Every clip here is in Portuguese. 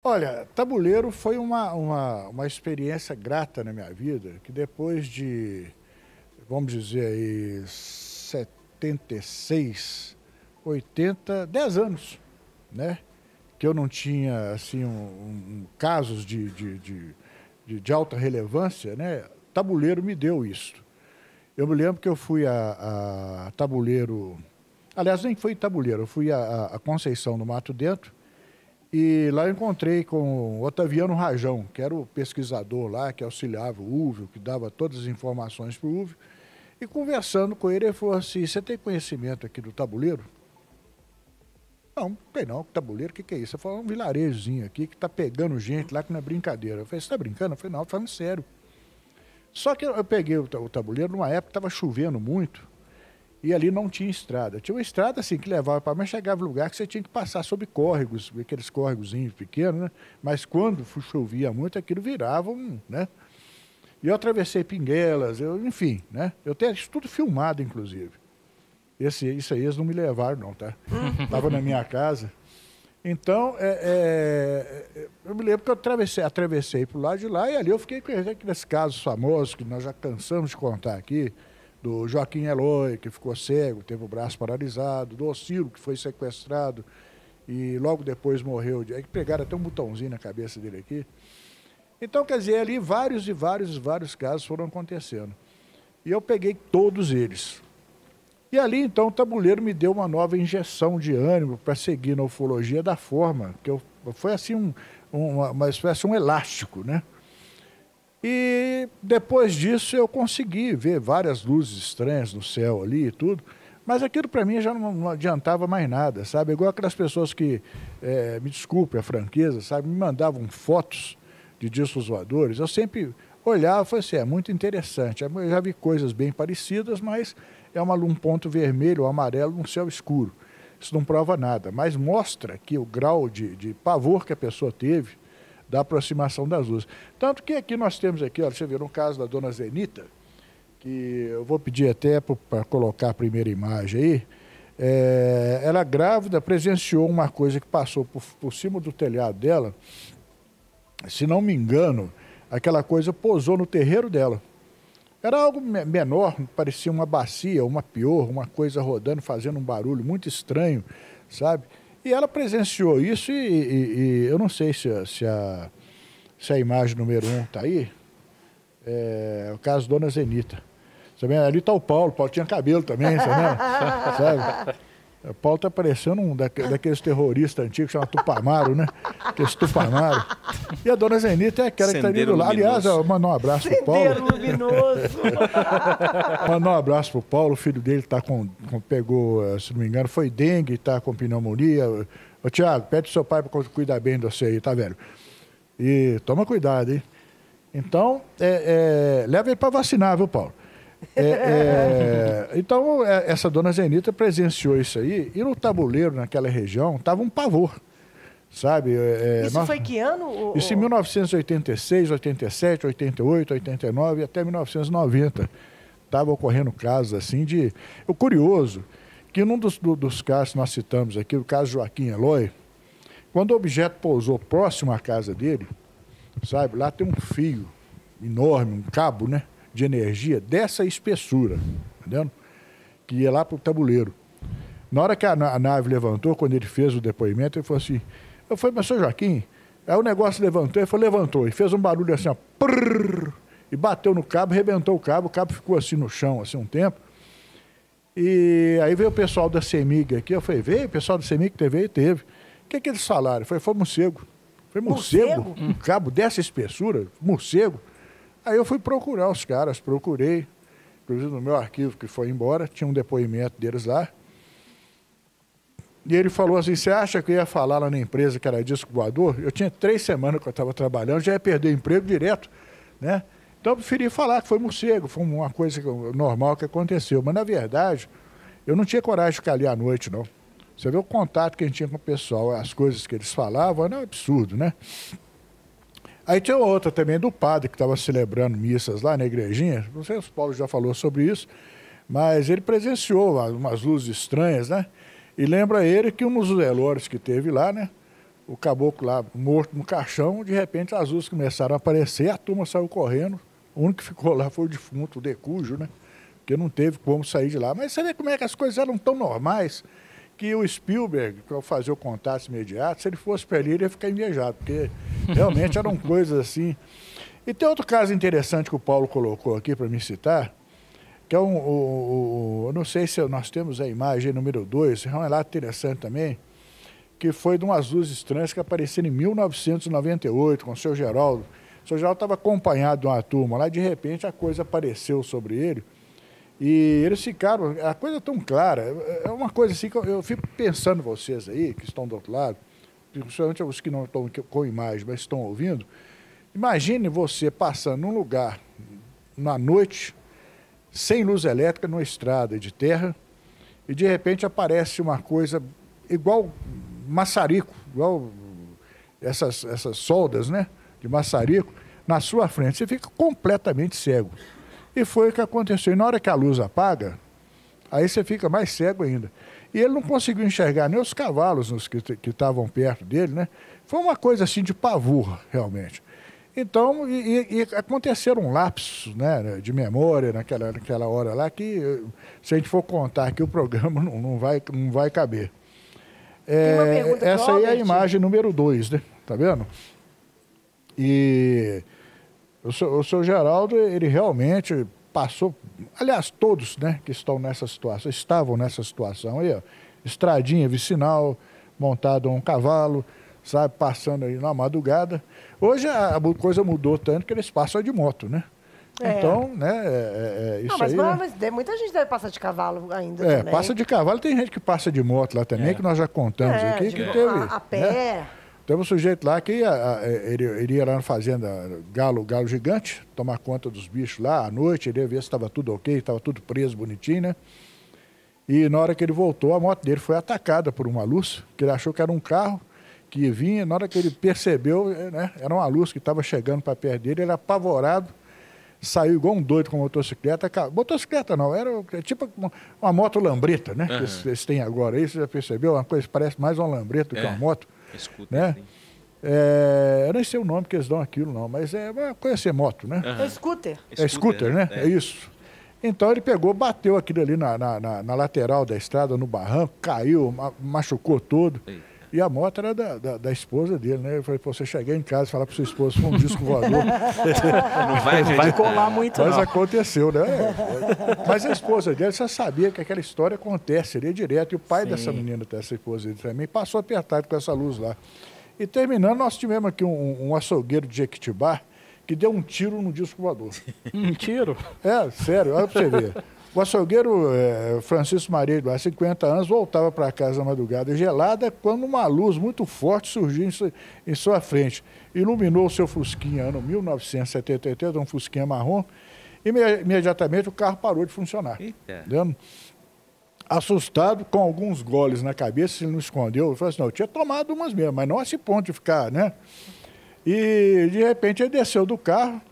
Olha, tabuleiro foi uma experiência grata na minha vida, que depois de, vamos dizer aí, 76, 80, 10 anos, né? Que eu não tinha, assim, casos de alta relevância, né? Tabuleiro me deu isso. Eu me lembro que eu fui a Tabuleiro, aliás, nem foi Tabuleiro, eu fui a Conceição do Mato Dentro, e lá eu encontrei com o Otaviano Rajão, que era o pesquisador lá, que auxiliava o Uvio, que dava todas as informações para o Uvio. E conversando com ele, ele falou assim: você tem conhecimento aqui do tabuleiro? Não, tem não. Tabuleiro, o que é isso? Eu falei: um vilarejozinho aqui que está pegando gente lá que não é brincadeira. Eu falei: você está brincando? Eu falei: não, falando sério. Só que eu peguei o tabuleiro numa época que estava chovendo muito, e ali não tinha estrada. Tinha uma estrada assim que levava para, mas chegava lugar que você tinha que passar sobre córregos, aqueles córregozinhos pequenos, né? Mas quando chovia muito, aquilo virava né? E eu atravessei Pinguelas, enfim, né? Eu tenho isso tudo filmado, inclusive. Isso aí eles não me levaram, não, tá? Estava na minha casa. Então, eu me lembro que eu atravessei para o lado de lá, e ali eu fiquei com aqueles casos famosos que nós já cansamos de contar aqui, do Joaquim Eloy, que ficou cego, teve o braço paralisado, do Ocilo, que foi sequestrado e logo depois morreu. Aí pegaram até um botãozinho na cabeça dele aqui. Então, quer dizer, ali vários casos foram acontecendo. E eu peguei todos eles. E ali, então, o tabuleiro me deu uma nova injeção de ânimo para seguir na ufologia da forma, que foi assim uma espécie de um elástico, né? E depois disso eu consegui ver várias luzes estranhas no céu ali e tudo, mas aquilo para mim já não adiantava mais nada, sabe? Igual aquelas pessoas que, me desculpe a franqueza, sabe? Me mandavam fotos de discos voadores, eu sempre olhava e falei assim: é muito interessante. Eu já vi coisas bem parecidas, mas é um ponto vermelho ou amarelo num céu escuro. Isso não prova nada, mas mostra que o grau de pavor que a pessoa teve da aproximação das luzes. Tanto que aqui nós temos aqui, ó, você viu no caso da dona Zenita, que eu vou pedir até para colocar a primeira imagem aí, ela grávida presenciou uma coisa que passou por cima do telhado dela, se não me engano, aquela coisa pousou no terreiro dela. Era algo menor, parecia uma bacia, uma pior, uma coisa rodando, fazendo um barulho muito estranho, sabe? E ela presenciou isso e eu não sei se a imagem número 1 está aí, o caso da dona Zenita. Sabe? Ali está o Paulo tinha cabelo também, sabe? O Paulo está parecendo daqueles terroristas antigos, chama Tupamaro, né? Aqueles Tupamaro. E a dona Zenita é aquela que está ali do lado. Aliás, mandar um abraço pro Paulo. Sendeiro luminoso. Mandar um abraço pro Paulo, o filho dele pegou, se não me engano, foi dengue, está com pneumonia. Ô, Tiago, pede pro seu pai para cuidar bem de você aí, tá, velho? E toma cuidado, hein? Então, leva ele para vacinar, viu, Paulo? Então, essa dona Zenita presenciou isso aí, e no tabuleiro, naquela região, estava um pavor, sabe? Isso foi que ano? Isso em 1986, 87, 88, 89 e até 1990. Estava ocorrendo casos assim de... O curioso, que num dos casos que nós citamos aqui, o caso Joaquim Eloy, quando o objeto pousou próximo à casa dele, sabe? Lá tem um fio enorme, um cabo, né? De energia dessa espessura, entendeu? Que ia lá para o tabuleiro. Na hora que a nave levantou, quando ele fez o depoimento, ele falou assim: eu falei: mas, senhor Joaquim, aí o negócio levantou, ele falou: levantou, e fez um barulho assim, ó, prrr, e bateu no cabo, rebentou o cabo ficou assim no chão, assim, um tempo. E aí veio o pessoal da CEMIG aqui, eu falei: veio o pessoal da CEMIG, teve? O que eles falaram? Eu falei: foi morcego. Foi morcego? Um cabo dessa espessura? Morcego? Aí eu fui procurar os caras, procurei, inclusive no meu arquivo que foi embora, tinha um depoimento deles lá. E ele falou assim: você acha que eu ia falar lá na empresa que era disco voador? Eu tinha 3 semanas que eu estava trabalhando, já ia perder o emprego direto, né? Então eu preferi falar que foi morcego, foi uma coisa normal que aconteceu. Mas, na verdade, eu não tinha coragem de ficar ali à noite, não. Você vê o contato que a gente tinha com o pessoal, as coisas que eles falavam, era um absurdo, né? Aí tinha outra também do padre que estava celebrando missas lá na igrejinha. Não sei se o Paulo já falou sobre isso, mas ele presenciou umas luzes estranhas, né? E lembra ele que um dos velórios que teve lá, né? o caboclo lá morto no caixão, de repente as luzes começaram a aparecer, a turma saiu correndo, o único que ficou lá foi o defunto, o Decujo, né? Porque não teve como sair de lá. Mas você vê como é que as coisas eram tão normais que o Spielberg, que ao fazer o contato imediato, se ele fosse para ele, ele ia ficar invejado, porque realmente eram coisas assim. E tem outro caso interessante que o Paulo colocou aqui para me citar, que é eu não sei se nós temos a imagem número 2, é um relato interessante também, que foi de umas luzes estranhas que apareceram em 1998 com o seu Geraldo. O seu Geraldo estava acompanhado de uma turma lá, de repente a coisa apareceu sobre ele e eles ficaram, a coisa é tão clara, é uma coisa assim que eu fico pensando vocês aí, que estão do outro lado, principalmente os que não estão com imagem, mas estão ouvindo, imagine você passando num lugar, na noite, sem luz elétrica, numa estrada de terra, e de repente aparece uma coisa igual maçarico, igual essas soldas, né, de maçarico, na sua frente. Você fica completamente cego. E foi o que aconteceu. E na hora que a luz apaga, aí você fica mais cego ainda. E ele não conseguiu enxergar nem os cavalos que estavam perto dele, né? Foi uma coisa assim de pavor, realmente. Então, e aconteceram lapsos, né, de memória naquela hora lá, que se a gente for contar aqui, o programa não vai caber. Essa aí é a imagem número 2, né? Tá vendo? E o seu Geraldo, ele realmente passou, aliás, todos, né, que estão nessa situação, estavam nessa situação aí, ó, estradinha vicinal, montado um cavalo, sabe, passando aí na madrugada. Hoje a coisa mudou tanto que eles passam de moto, né? Então, né, isso aí... Mas muita gente deve passar de cavalo ainda também. Passa de cavalo, tem gente que passa de moto lá também, que nós já contamos aqui, que teve... A pé... Né? Teve um sujeito lá que ele ia lá na fazenda Galo Gigante, tomar conta dos bichos lá à noite, ele ia ver se estava tudo ok, estava tudo preso, bonitinho, né? E na hora que ele voltou, a moto dele foi atacada por uma luz, que ele achou que era um carro que vinha, na hora que ele percebeu, né, era uma luz que estava chegando para perto dele, ele apavorado, saiu igual um doido com motocicleta. Motocicleta não, era tipo uma moto lambreta, né? Que eles têm agora aí, você já percebeu? Uma coisa que parece mais uma lambreta do que uma moto. Scooter, né? Eu nem sei o nome que eles dão aquilo, não, mas é uma coisa assim, moto, né? É scooter. É scooter, né? É isso. Então ele pegou, bateu aquilo ali na lateral da estrada, no barranco, caiu, machucou todo. Eita. E a moto era da esposa dele, né? Eu falei, pô, você chegar em casa e falar para sua esposa que foi um disco voador. Não vai colar muito, mas não. Aconteceu, né? Mas a esposa dele, você sabia que aquela história acontece ali direto. E o pai dessa menina, dessa esposa dele também, passou apertado com essa luz lá. E terminando, nós tivemos aqui um açougueiro de Jequitibá que deu um tiro no disco voador. Um tiro? Sério, olha para você ver. O açougueiro Francisco Maria, de 50 anos, voltava para casa na madrugada gelada quando uma luz muito forte surgiu em sua frente. Iluminou o seu Fusquinha, ano 1973, um Fusquinha marrom, e imediatamente o carro parou de funcionar. Entendeu? Assustado, com alguns goles na cabeça, ele não escondeu. Ele falou assim, não, eu tinha tomado umas mesmo, mas não a esse ponto de ficar, né? E, de repente, ele desceu do carro,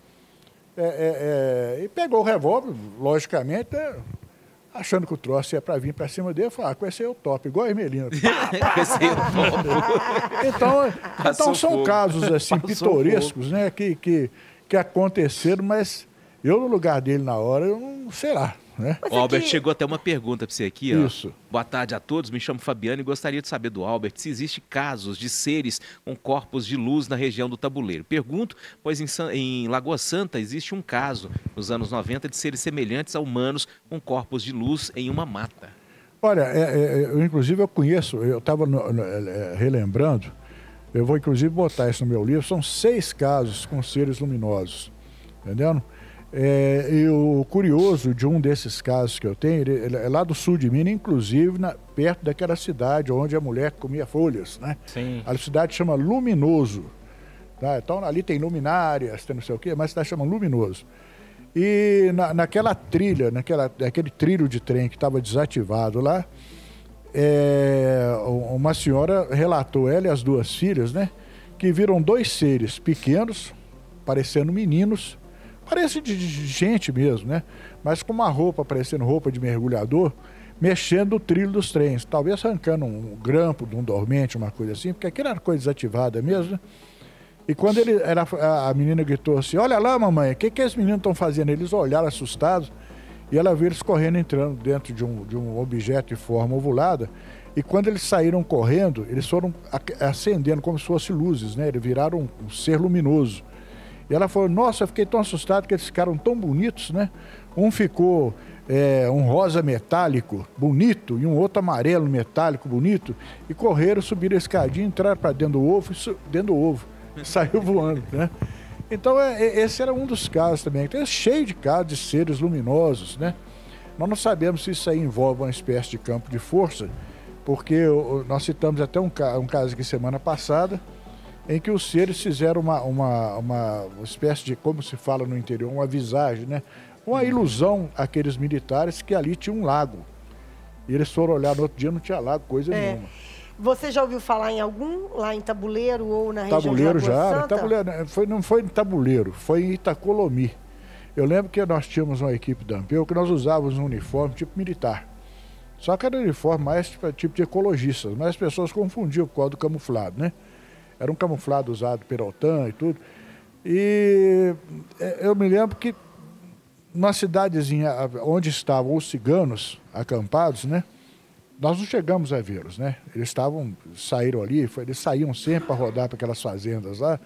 e pegou o revólver, logicamente, achando que o troço ia para vir para cima dele, falou, com esse aí é o top, igual a Ermelina. Esse aí é o top. Então são casos assim, pitorescos, né, que aconteceram, mas eu, no lugar dele na hora, eu não sei lá. Né? O Albert, chegou até uma pergunta para você aqui. Isso. Ó. Boa tarde a todos, me chamo Fabiano e gostaria de saber do Albert se existe casos de seres com corpos de luz na região do Tabuleiro. Pergunto, pois em Lagoa Santa existe um caso, nos anos 90, de seres semelhantes a humanos com corpos de luz em uma mata. Olha, inclusive eu conheço, eu estava relembrando, eu vou inclusive botar isso no meu livro, são 6 casos com seres luminosos, entendendo? E o curioso de um desses casos que eu tenho, ele é lá do sul de Minas, inclusive perto daquela cidade onde a mulher comia folhas, né? Sim. A cidade chama Luminoso. Tá? Então ali tem luminárias, tem não sei o quê, mas a cidade chama Luminoso. E naquela trilha, naquele trilho de trem que estava desativado lá, uma senhora relatou, ela e as 2 filhas, né? Que viram 2 seres pequenos, parecendo meninos, parece de gente mesmo, né? Mas com uma roupa, parecendo roupa de mergulhador, mexendo no trilho dos trens, talvez arrancando um grampo de um dormente, uma coisa assim, porque aquilo era coisa desativada mesmo, né? E quando a menina gritou assim, olha lá, mamãe, o que esses meninos estão fazendo? Eles olharam assustados e ela viu eles correndo, entrando dentro de um objeto de forma ovulada. E quando eles saíram correndo, eles foram acendendo como se fossem luzes, né? Eles viraram um ser luminoso. E ela falou, nossa, eu fiquei tão assustado que eles ficaram tão bonitos, né? Um ficou um rosa metálico bonito e um outro amarelo metálico bonito. E correram, subiram a escadinha, entraram para dentro do ovo, saiu voando, né? Então, esse era um dos casos também. Então, é cheio de casos de seres luminosos, né? Nós não sabemos se isso aí envolve uma espécie de campo de força, porque nós citamos até um caso aqui semana passada, em que os seres fizeram uma espécie de, como se fala no interior, uma visagem, né? Uma ilusão àqueles militares que ali tinha um lago. E eles foram olhar no outro dia, não tinha lago, coisa nenhuma. Você já ouviu falar em algum lá em Tabuleiro ou na região de Tabuleiro Lagoa já, Santa? Tabuleiro, não foi em Tabuleiro, foi em Itacolomi. Eu lembro que nós tínhamos uma equipe da Ampeu que nós usávamos um uniforme tipo militar. Só que era um uniforme mais tipo de ecologistas, mas as pessoas confundiam por causa do camuflado, né? Era um camuflado usado pela OTAN e tudo. E eu me lembro que numa cidadezinha onde estavam os ciganos acampados, né? Nós não chegamos a vê-los, né? Eles saíram ali, eles saíam sempre para rodar para aquelas fazendas lá.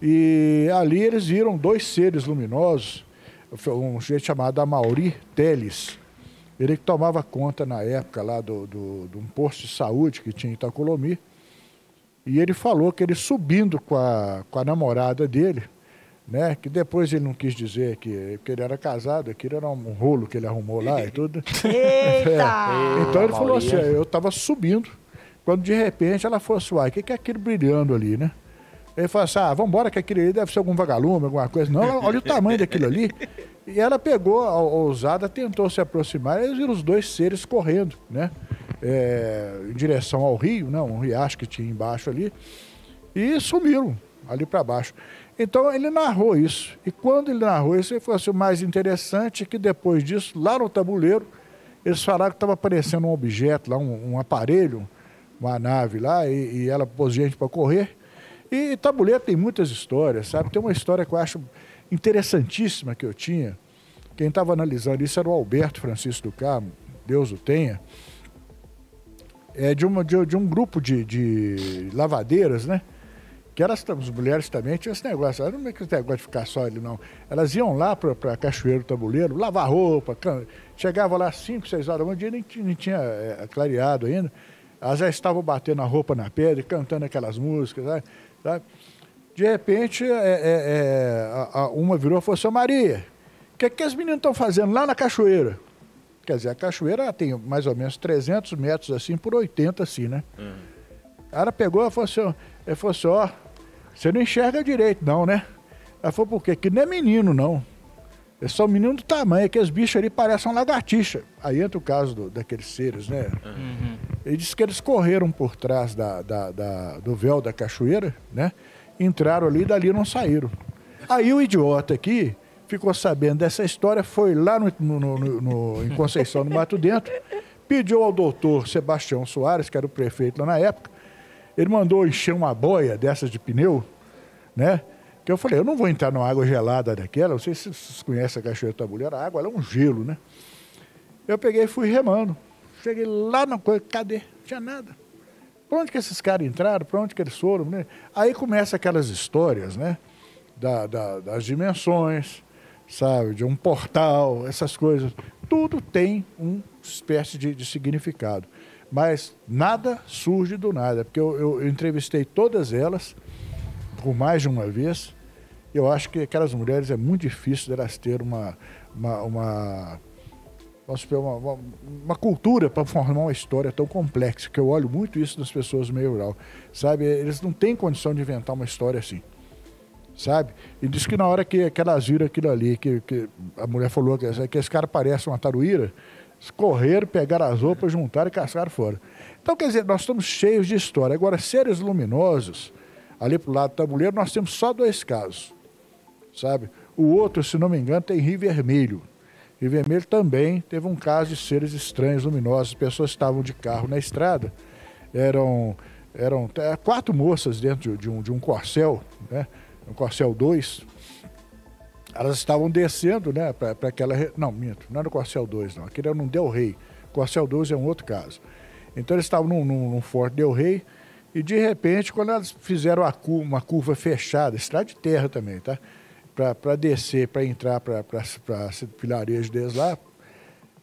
E ali eles viram 2 seres luminosos, um sujeito chamado Amaury Teles. Ele que tomava conta na época lá de um posto de saúde que tinha em Itacolomi. E ele falou que ele subindo com a namorada dele, né? Que depois ele não quis dizer que ele era casado, aquilo era um rolo que ele arrumou lá e tudo. Eita! Então ele falou assim, eu estava subindo, quando de repente ela falou assim, o que é aquilo brilhando ali, né? Ele falou assim, vamos embora que aquilo ali deve ser algum vagalume, alguma coisa. Não, olha o tamanho daquilo ali. E ela pegou a ousada, tentou se aproximar, e eles viram os 2 seres correndo, né? Em direção ao rio, né? Um riacho que tinha embaixo ali, e sumiram ali para baixo. Então ele narrou isso. E quando ele narrou isso, ele falou assim, o mais interessante é que depois disso, lá no tabuleiro, eles falaram que estava aparecendo um objeto lá, um aparelho, uma nave lá, e ela pôs gente para correr. E tabuleiro tem muitas histórias, sabe? Tem uma história que eu acho interessantíssima que eu tinha. Quem estava analisando isso era o Alberto Francisco do Carmo, Deus o tenha. De um grupo de lavadeiras, né? Que as mulheres também tinham esse negócio. Não é que esse negócio de ficar só ali, não. Elas iam lá para a Cachoeira do Tabuleiro, lavar roupa, chegavam lá às 5, 6 horas da manhã, nem tinha clareado ainda. Elas já estavam batendo a roupa na pedra, cantando aquelas músicas, sabe? De repente, uma virou e falou assim, Maria, o que as meninas estão fazendo lá na cachoeira? Quer dizer, a cachoeira tem mais ou menos 300 metros assim, por 80 assim, né? Ela pegou e falou assim, ó, você não enxerga direito não, né? Ela falou, por quê? Que não é menino, não. É só menino do tamanho, que os bichos ali parecem uma lagartixa. Aí entra o caso daqueles seres, né? Ele disse que eles correram por trás do véu da cachoeira, né? Entraram ali e dali não saíram. Aí o idiota aqui ficou sabendo dessa história, foi lá em Conceição do Mato Dentro, pediu ao doutor Sebastião Soares, que era o prefeito lá na época, ele mandou encher uma boia dessas de pneu, né? Que eu falei, eu não vou entrar numa água gelada daquela, não sei se vocês conhecem a Cachoeira do Tabuleiro, a água ela é um gelo, né? Eu peguei e fui remando. Cheguei lá na coisa, cadê? Não tinha nada. Para onde que esses caras entraram? Para onde que eles foram? Né? Aí começa aquelas histórias, né? Das dimensões, sabe? De um portal, essas coisas. Tudo tem uma espécie de significado. Mas nada surge do nada, porque eu entrevistei todas elas, por mais de uma vez. Eu acho que aquelas mulheres é muito difícil delas terem uma cultura para formar uma história tão complexa, que eu olho muito isso das pessoas do meio rural, sabe? Eles não têm condição de inventar uma história assim, sabe? E diz que na hora que elas viram aquilo ali, que a mulher falou que esse cara parece uma taruíra, eles correram, pegaram as roupas, juntaram e cascaram fora. Então, quer dizer, nós estamos cheios de história. Agora, seres luminosos, ali pro lado do tabuleiro, nós temos só 2 casos, sabe? O outro, se não me engano, tem Rio Vermelho. Rio Vermelho também teve um caso de seres estranhos, luminosos. As pessoas estavam de carro na estrada, eram 4 moças dentro de um Corcel, né? Um Corcel 2. Elas estavam descendo, né, para aquela... Não, minto, não era o Corcel 2, não. Aquele era um Del Rey. O Corcel 2 é um outro caso. Então eles estavam num Ford Del Rey e, de repente, quando elas fizeram uma curva fechada, estrada de terra também, tá? Para descer, para entrar para vilarejo deles lá,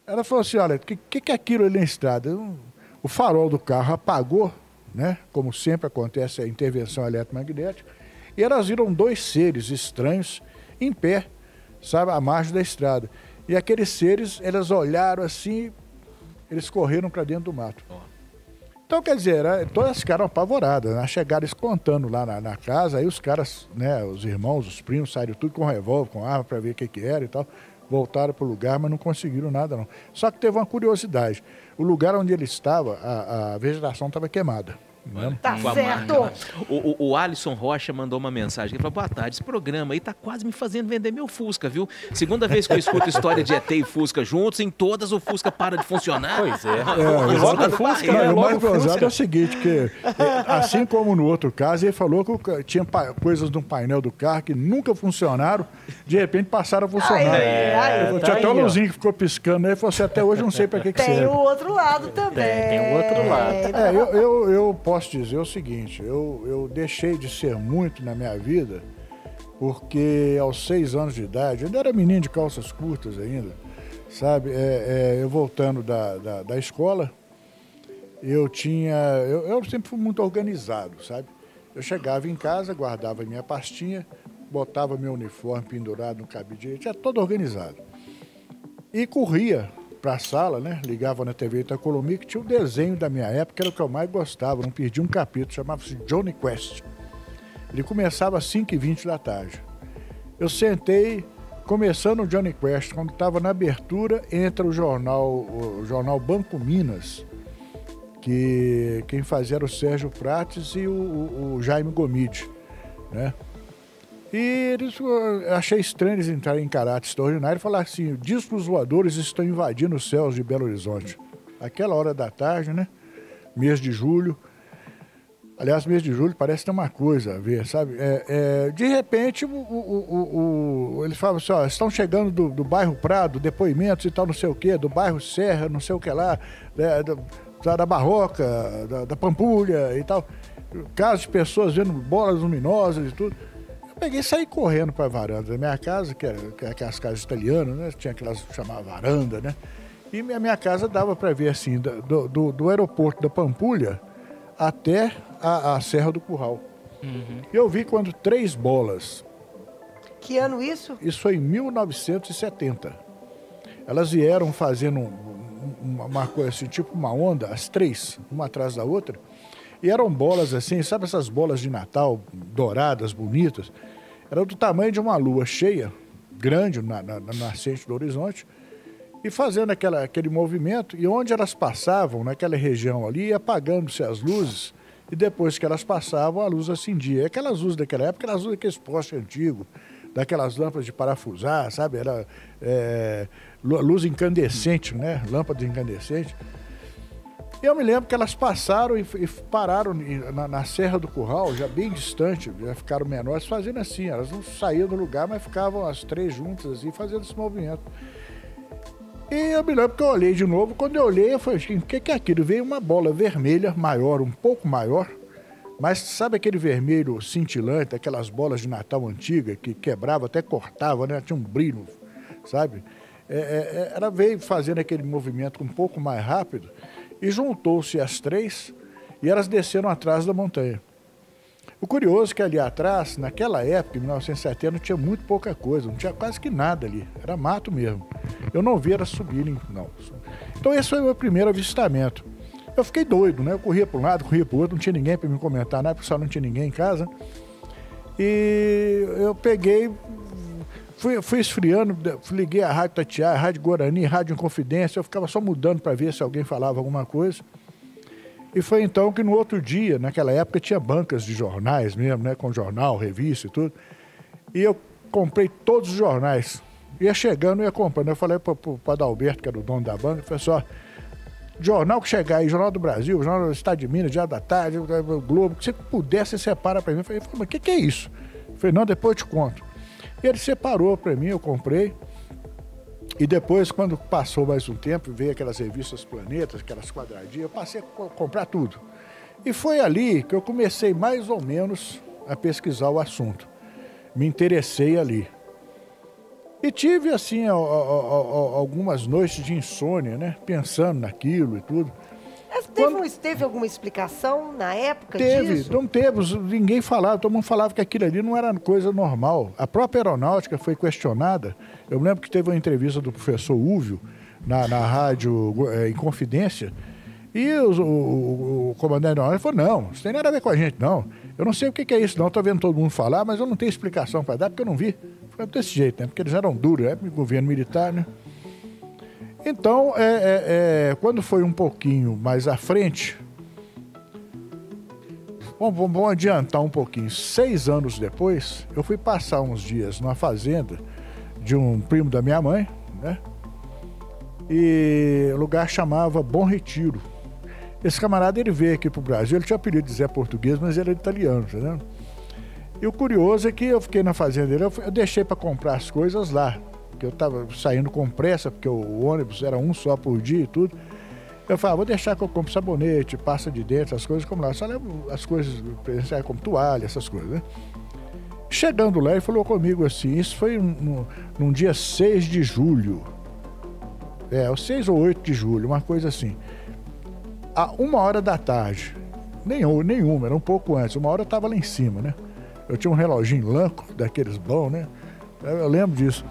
ela falou assim, olha, o que é aquilo ali na estrada? O farol do carro apagou, né? Como sempre acontece a intervenção eletromagnética, e elas viram 2 seres estranhos em pé, sabe, à margem da estrada. E aqueles seres, elas olharam assim, eles correram para dentro do mato. Então, quer dizer, todas ficaram apavoradas, né? Chegaram escontando lá na casa, aí os caras, né, os irmãos, os primos, saíram tudo com revólver, com arma para ver o que era e tal. Voltaram para o lugar, mas não conseguiram nada não. Só que teve uma curiosidade. O lugar onde ele estava, a vegetação estava queimada. Tá certo. O Alisson Rocha mandou uma mensagem. Ele falou, boa tarde, esse programa aí tá quase me fazendo vender meu Fusca, viu? Segunda vez que eu escuto história de ET e Fusca juntos, em todas o Fusca para de funcionar. Pois é. Logo o Fusca, né? O mais gozado é o seguinte, que assim como no outro caso, ele falou que tinha coisas no painel do carro que nunca funcionaram, de repente passaram a funcionar. Tinha até uma luzinha que ficou piscando aí, falou assim, até hoje não sei para que serve. Tem o outro lado também. Tem o outro lado. Eu posso dizer o seguinte, eu deixei de ser muito na minha vida, porque aos 6 anos de idade, eu ainda era menino de calças curtas ainda, sabe? Eu voltando da escola, eu sempre fui muito organizado, sabe? Eu chegava em casa, guardava minha pastinha, botava meu uniforme pendurado no cabide, tinha todo organizado. E corria para a sala, né? Ligava na TV Itacolomi, que tinha o desenho da minha época, era o que eu mais gostava, não perdi um capítulo, chamava-se Johnny Quest. Ele começava às 5h20 da tarde. Eu sentei, começando o Johnny Quest, quando estava na abertura, entra o jornal Banco Minas, que quem fazia era o Sérgio Prates e o Jaime Gomide, né? E eu achei estranho eles entrarem em caráter extraordinário e falar assim, discos voadores estão invadindo os céus de Belo Horizonte. Aquela hora da tarde, né? Mês de julho. Aliás, mês de julho parece ter uma coisa a ver, sabe? De repente, eles falam assim, ó, estão chegando do bairro Prado, depoimentos e tal, não sei o quê, do bairro Serra, não sei o que lá, da Barroca, da Pampulha e tal. Casos de pessoas vendo bolas luminosas e tudo. Peguei e saí correndo para a varanda da minha casa, que era aquelas casas italianas, né? Tinha aquelas que chamavam varanda, né? E a minha casa dava para ver assim, do aeroporto da Pampulha até a Serra do Curral. Uhum. E eu vi quando 3 bolas. Que ano isso? Isso foi em 1970. Elas vieram fazendo uma coisa assim, tipo uma onda, as 3, uma atrás da outra. E eram bolas assim, sabe essas bolas de Natal, douradas, bonitas? Era do tamanho de uma lua cheia, grande, na nascente do horizonte, e fazendo aquele movimento, e onde elas passavam, naquela região ali, ia apagando-se as luzes, e depois que elas passavam, a luz acendia. E aquelas luzes daquela época, eram as luzes daqueles postes antigos, daquelas lâmpadas de parafusar, sabe? Era luz incandescente, né? Lâmpada incandescente. E eu me lembro que elas passaram e pararam na Serra do Curral, já bem distante, já ficaram menores, fazendo assim. Elas não saíam do lugar, mas ficavam as 3 juntas, assim, fazendo esse movimento. E eu me lembro que eu olhei de novo. Quando eu olhei, eu falei assim, o que é aquilo? Veio uma bola vermelha, maior, um pouco maior, mas sabe aquele vermelho cintilante, aquelas bolas de Natal antiga, que quebrava, até cortava, né? Tinha um brilho, sabe? Ela veio fazendo aquele movimento um pouco mais rápido, e juntou-se as 3 e elas desceram atrás da montanha. O curioso é que ali atrás, naquela época, em 1970, não tinha muito pouca coisa, não tinha quase que nada ali, era mato mesmo. Eu não vi elas subirem, não. Então esse foi o meu primeiro avistamento. Eu fiquei doido, né? Eu corria para um lado, corria para o outro, não tinha ninguém para me comentar nada, porque só não tinha ninguém em casa. E eu peguei, fui esfriando, liguei a Rádio Tatiaia, a Rádio Guarani, a Rádio Inconfidência, eu ficava só mudando para ver se alguém falava alguma coisa. E foi então que no outro dia, naquela época, tinha bancas de jornais mesmo, né? Com jornal, revista e tudo. E eu comprei todos os jornais Ia chegando, ia comprando. Eu falei para o Adalberto, que era o dono da banca, eu falei assim, ó, jornal que chegar aí, Jornal do Brasil, Jornal do Estado de Minas, Diário da Tarde, o Globo, que você pudesse, você separa para mim. Eu falei, mas o que é isso? Eu falei, não, depois eu te conto. E ele separou para mim, eu comprei. E depois, quando passou mais um tempo, veio aquelas revistas Planetas, aquelas quadradinhas, eu passei a comprar tudo. E foi ali que eu comecei mais ou menos a pesquisar o assunto. Me interessei ali. E tive, assim, algumas noites de insônia, né? Pensando naquilo e tudo. Teve alguma explicação na época Teve, disso? não teve. Ninguém falava, todo mundo falava que aquilo ali não era coisa normal. A própria aeronáutica foi questionada. Eu me lembro que teve uma entrevista do professor Úvio na rádio em Confidência. E o comandante da aeronáutica falou, não, isso tem nada a ver com a gente, não. Eu não sei o que é isso, não. Estou vendo todo mundo falar, mas eu não tenho explicação para dar, porque eu não vi. Foi desse jeito, né? Porque eles eram duros, né? Governo militar, né? Então, quando foi um pouquinho mais à frente, vamos adiantar um pouquinho. 6 anos depois, eu fui passar uns dias numa fazenda de um primo da minha mãe, né? E o lugar chamava Bom Retiro. Esse camarada, ele veio aqui pro Brasil, ele tinha apelido de Zé Português, mas ele era italiano, entendeu? E o curioso é que eu fiquei na fazenda dele, eu deixei para comprar as coisas lá, porque eu estava saindo com pressa, porque o ônibus era um só por dia e tudo. Eu falei, vou deixar que eu compre sabonete, pasta de dente, essas coisas, como lá. Só levo as coisas presenciais, como toalha, essas coisas, né? Chegando lá, ele falou comigo assim, isso foi num dia 6 de julho. O 6 ou 8 de julho, uma coisa assim. A 1h da tarde, nenhuma, era um pouco antes, 1h eu estava lá em cima, né? Eu tinha um reloginho Lanco, daqueles bons, né? Eu lembro disso.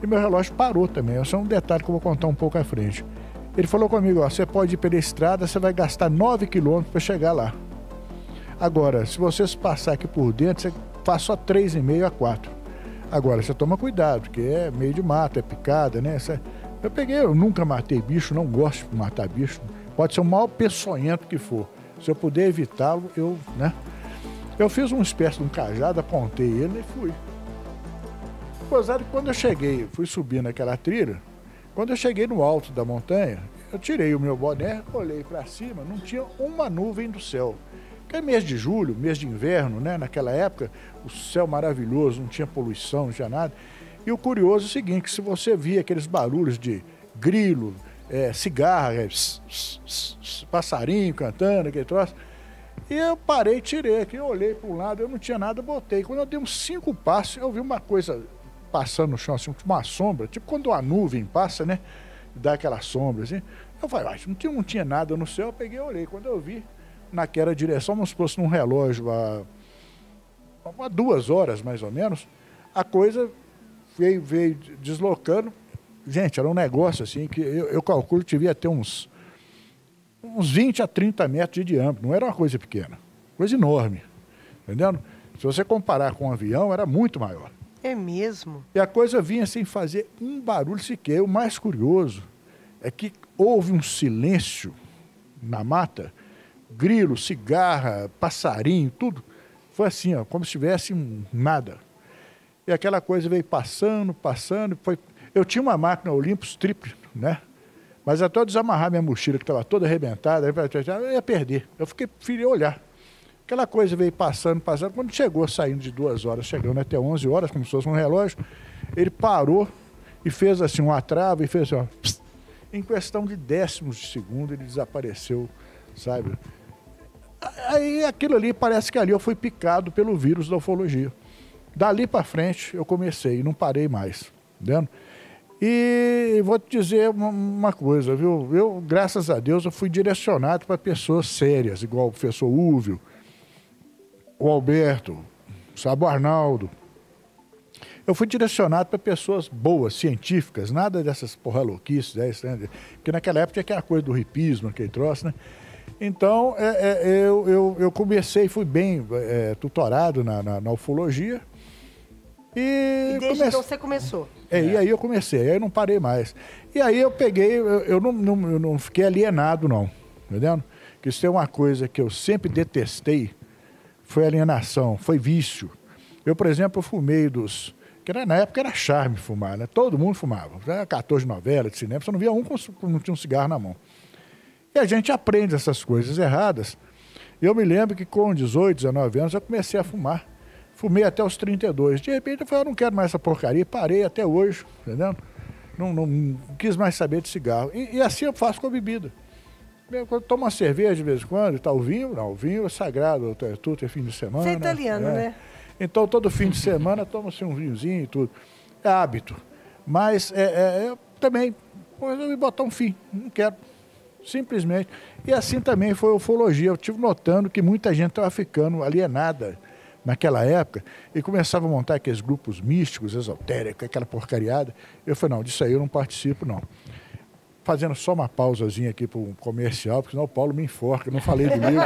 E meu relógio parou também. Esse é um detalhe que eu vou contar um pouco à frente. Ele falou comigo, ó, você pode ir pela estrada, você vai gastar 9 quilômetros para chegar lá. Agora, se você passar aqui por dentro, você faz só 3,5 a 4. Agora, você toma cuidado, porque é meio de mato, é picada, né? Eu nunca matei bicho, não gosto de matar bicho. Pode ser o maior peçonhento que for. Se eu puder evitá-lo, né? Eu fiz uma espécie de um cajado, apontei ele e fui. Gozado que quando eu cheguei, fui subir naquela trilha, quando eu cheguei no alto da montanha, eu tirei o meu boné, olhei para cima, não tinha uma nuvem do céu. Porque é mês de julho, mês de inverno, né? Naquela época, o céu maravilhoso, não tinha poluição, não tinha nada. E o curioso é o seguinte, que se você via aqueles barulhos de grilo, cigarra, passarinho cantando, aquele troço. E eu parei, tirei aqui, eu olhei para um lado, eu não tinha nada, botei. Quando eu dei uns 5 passos, eu vi uma coisa passando no chão, assim, uma sombra, tipo quando a nuvem passa, né? Dá aquela sombra, assim. Eu falei, não tinha nada no céu, eu peguei e olhei. Quando eu vi, naquela direção, como se fosse num relógio, há 2 horas mais ou menos, a coisa veio deslocando. Gente, era um negócio assim que eu calculo que devia ter uns 20 a 30 metros de diâmetro. Não era uma coisa pequena, coisa enorme. Entendendo? Se você comparar com um avião, era muito maior. É mesmo? E a coisa vinha sem fazer um barulho sequer. O mais curioso é que houve um silêncio na mata, grilo, cigarra, passarinho, tudo. Foi assim, ó, como se tivesse nada. E aquela coisa veio passando, foi... Eu tinha uma máquina Olympus triplo, né? Mas até eu desamarrar minha mochila, que estava toda arrebentada, eu ia perder. Eu preferi olhar. Aquela coisa veio passando. Quando chegou, saindo de 2 horas, chegando até 11 horas, como se fosse um relógio, ele parou e fez assim uma trava e fez assim, ó, pss, em questão de décimos de segundo, ele desapareceu, sabe? Aí aquilo ali, parece que ali eu fui picado pelo vírus da ufologia. Dali para frente, eu comecei e não parei mais, entendeu? E vou te dizer uma coisa, viu? Eu, graças a Deus, eu fui direcionado para pessoas sérias, igual o professor Úvio, o Alberto, sabe, o Arnaldo. Eu fui direcionado para pessoas boas, científicas, nada dessas porra louquices, né? Porque naquela época tinha aquela coisa do hipismo, aquele troço, né? Então, eu comecei, fui bem tutorado na ufologia. E desde então você começou? E aí eu comecei, aí não parei mais. E aí eu peguei, eu não fiquei alienado, não, entendeu? Que isso é uma coisa que eu sempre detestei, foi alienação, foi vício. Eu, por exemplo, eu fumei Que na época era charme fumar, né? Todo mundo fumava. Era 14 novelas de cinema, você não via um que não tinha um cigarro na mão. E a gente aprende essas coisas erradas. Eu me lembro que com 18, 19 anos eu comecei a fumar. Fumei até os 32. De repente eu falei, eu não quero mais essa porcaria. Parei até hoje, entendeu? Não quis mais saber de cigarro. E assim eu faço com a bebida. Quando tomo uma cerveja de vez em quando, tá, o vinho é sagrado, tudo é fim de semana. Você é italiano, né? Então todo fim de semana toma-se um vinhozinho e tudo. É hábito. Mas eu também resolvi botar um fim. Não quero. Simplesmente. E assim também foi a ufologia. Eu estive notando que muita gente estava ficando alienada naquela época e começava a montar aqueles grupos místicos, esotéricos, aquela porcariada. Eu falei, não, disso aí eu não participo, não. Fazendo só uma pausazinha aqui para um comercial, porque senão o Paulo me enforca. Eu não falei do livro.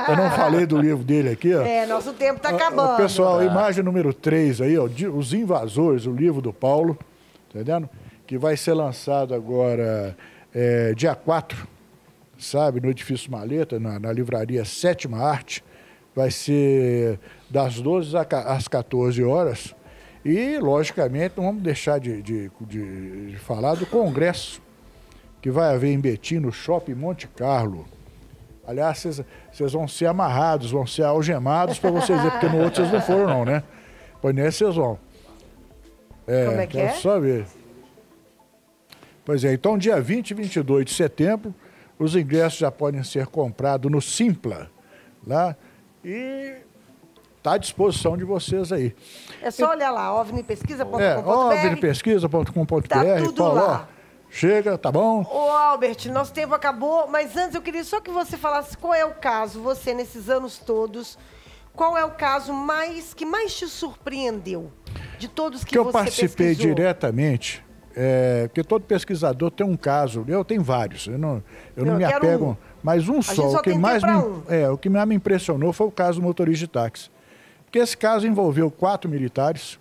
Eu não falei do livro dele aqui, ó. Nosso tempo está acabando. Pessoal, imagem número 3 aí, ó, Os Invasores, o livro do Paulo, entendendo? Que vai ser lançado agora dia 4, sabe, no Edifício Maleta, na livraria Sétima Arte. Vai ser das 12 às 14 horas. E, logicamente, não vamos deixar de falar do congresso que vai haver em Betim, no Shopping Monte Carlo. Aliás, vocês vão ser amarrados, vão ser algemados para vocês verem, porque no outro vocês não foram não, né? Pois nesse vocês vão. Como é que é? Só ver. Pois é, então dia 20 e 22 de setembro, os ingressos já podem ser comprados no Simpla, lá, e está à disposição de vocês aí. É só olhar lá, ovnipesquisa.com.br. ovnipesquisa.com.br. Tá tudo Paulo, lá. Chega, tá bom? Ô, Albert, nosso tempo acabou, mas antes eu queria só que você falasse qual é o caso, você nesses anos todos, qual é o caso que mais te surpreendeu de todos que você eu participei pesquisou? Diretamente, porque todo pesquisador tem um caso, eu tenho vários, eu não me apego, mas um só. O que mais o que mais me impressionou foi o caso do motorista de táxi. Porque esse caso envolveu 4 militares,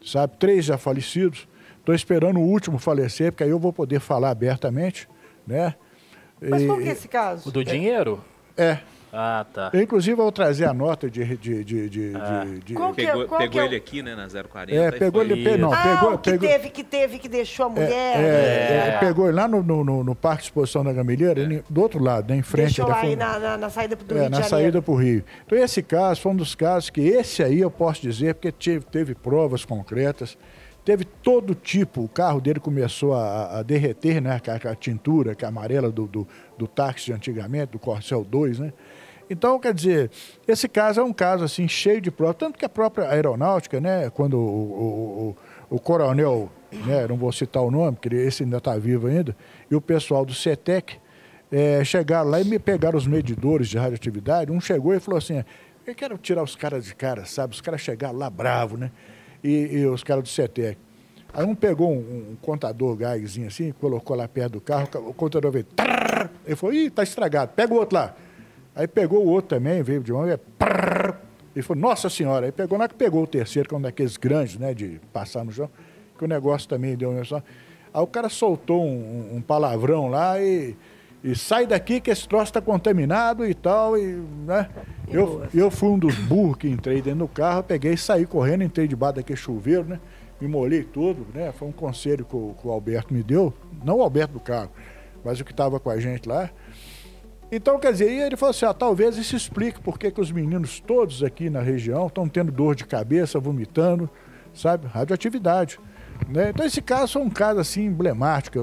sabe, 3 já falecidos. Estou esperando o último falecer, porque aí eu vou poder falar abertamente, né? Mas qual que é esse caso? O do dinheiro? Ah, tá. Eu, inclusive, vou trazer a nota de Pegou ele aqui, né, na 040. Pegou ele... Não, que deixou a mulher... Pegou ele lá no Parque de Exposição da Gameleira, do outro lado, né, em frente... Deixou lá na saída do Rio de Janeiro. Na saída para o Rio. Então, esse caso foi um dos casos que esse aí eu posso dizer, porque teve provas concretas, teve todo tipo, o carro dele começou a derreter, né, a tintura, que é amarela do táxi de antigamente, do Corcel 2, né? Então, quer dizer, esse caso é um caso assim, cheio de provas, tanto que a própria aeronáutica, né, quando o coronel, né, não vou citar o nome, porque esse ainda está vivo ainda, e o pessoal do CETEC chegaram lá e me pegaram os medidores de radioatividade. Um chegou e falou assim, eu quero tirar os caras de cara, sabe? Os caras chegaram lá bravos, né? E os caras do CETEC. Aí um pegou um contador Geigzinho assim, colocou lá perto do carro, o contador veio, trrr, ele falou, ih, tá estragado, pega o outro lá. Aí pegou o outro também, veio de uma, ele falou, nossa senhora, aí pegou, na que pegou o terceiro, que é um daqueles grandes, né, de passar no chão, que o negócio também deu, aí o cara soltou um palavrão lá e sai daqui que esse troço está contaminado e tal, né? Eu fui um dos burros que entrei dentro do carro, peguei e saí correndo, entrei debaixo daquele chuveiro, né? Me molhei tudo, né? Foi um conselho que o Alberto me deu, não o Alberto do carro, mas o que estava com a gente lá. Então, quer dizer, ele falou assim, talvez isso explique por que os meninos todos aqui na região estão tendo dor de cabeça, vomitando, sabe? Radioatividade, né? Então, esse caso foi um caso assim emblemático.